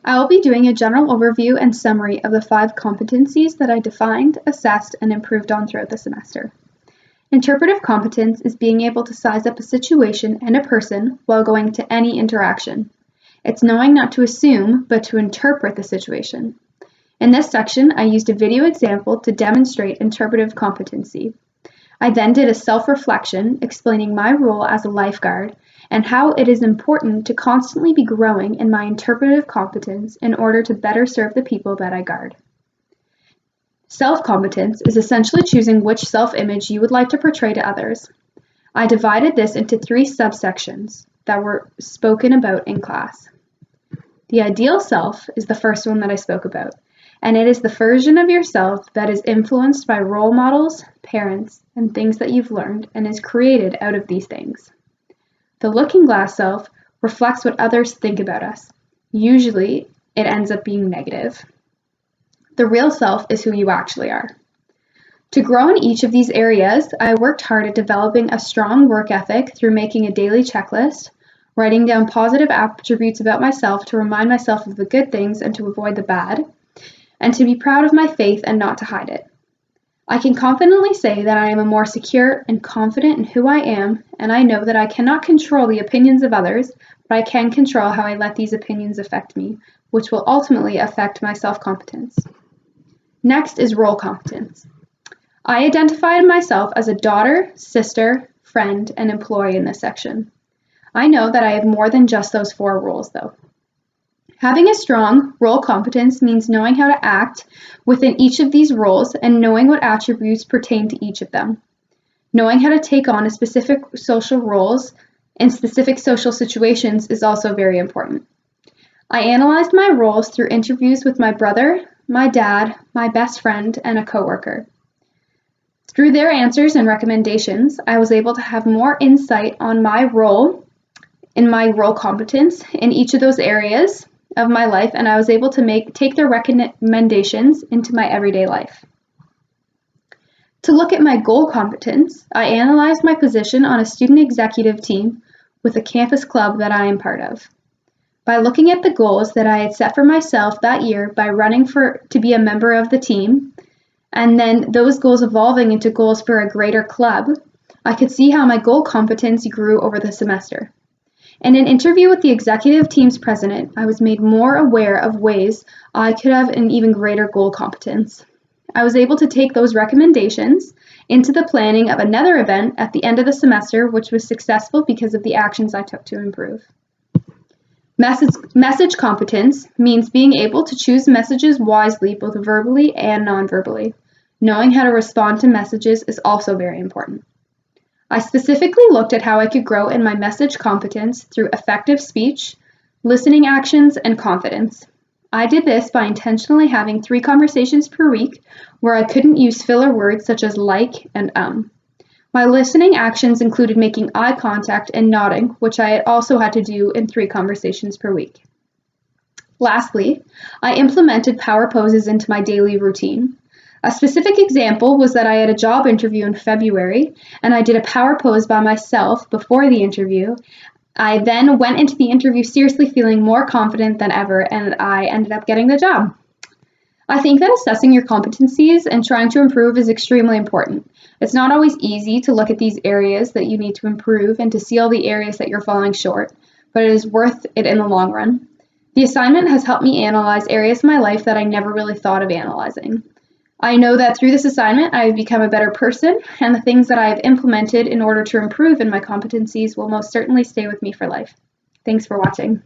I will be doing a general overview and summary of the 5 competencies that I defined, assessed, and improved on throughout the semester. Interpretive competence is being able to size up a situation and a person while going to any interaction. It's knowing not to assume, but to interpret the situation. In this section, I used a video example to demonstrate interpretive competency. I then did a self-reflection explaining my role as a lifeguard and how it is important to constantly be growing in my interpretive competence in order to better serve the people that I guard. Self-competence is essentially choosing which self-image you would like to portray to others. I divided this into 3 subsections that were spoken about in class. The ideal self is the first one that I spoke about, and it is the version of yourself that is influenced by role models, parents, and things that you've learned and is created out of these things. The looking glass self reflects what others think about us. Usually, it ends up being negative. The real self is who you actually are. To grow in each of these areas, I worked hard at developing a strong work ethic through making a daily checklist, writing down positive attributes about myself to remind myself of the good things and to avoid the bad, and to be proud of my faith and not to hide it. I can confidently say that I am a more secure and confident in who I am, and I know that I cannot control the opinions of others, but I can control how I let these opinions affect me, which will ultimately affect my self-competence. Next is role competence. I identified myself as a daughter, sister, friend, and employee in this section. I know that I have more than just those 4 roles, though. Having a strong role competence means knowing how to act within each of these roles and knowing what attributes pertain to each of them. Knowing how to take on a specific social roles in specific social situations is also very important. I analyzed my roles through interviews with my brother, my dad, my best friend, and a coworker. Through their answers and recommendations, I was able to have more insight on my role competence in each of those areas of my life, and I was able to take their recommendations into my everyday life. To look at my goal competence, I analyzed my position on a student executive team with a campus club that I am part of. By looking at the goals that I had set for myself that year by running to be a member of the team, and then those goals evolving into goals for a greater club, I could see how my goal competence grew over the semester. In an interview with the executive team's president, I was made more aware of ways I could have an even greater goal competence. I was able to take those recommendations into the planning of another event at the end of the semester, which was successful because of the actions I took to improve. Message competence means being able to choose messages wisely, both verbally and non-verbally. Knowing how to respond to messages is also very important. I specifically looked at how I could grow in my message competence through effective speech, listening actions, and confidence. I did this by intentionally having 3 conversations per week where I couldn't use filler words such as like and My listening actions included making eye contact and nodding, which I also had to do in 3 conversations per week. Lastly, I implemented power poses into my daily routine. A specific example was that I had a job interview in February, and I did a power pose by myself before the interview. I then went into the interview seriously feeling more confident than ever, and I ended up getting the job. I think that assessing your competencies and trying to improve is extremely important. It's not always easy to look at these areas that you need to improve and to see all the areas that you're falling short, but it is worth it in the long run. The assignment has helped me analyze areas of my life that I never really thought of analyzing. I know that through this assignment, I have become a better person, and the things that I have implemented in order to improve in my competencies will most certainly stay with me for life. Thanks for watching.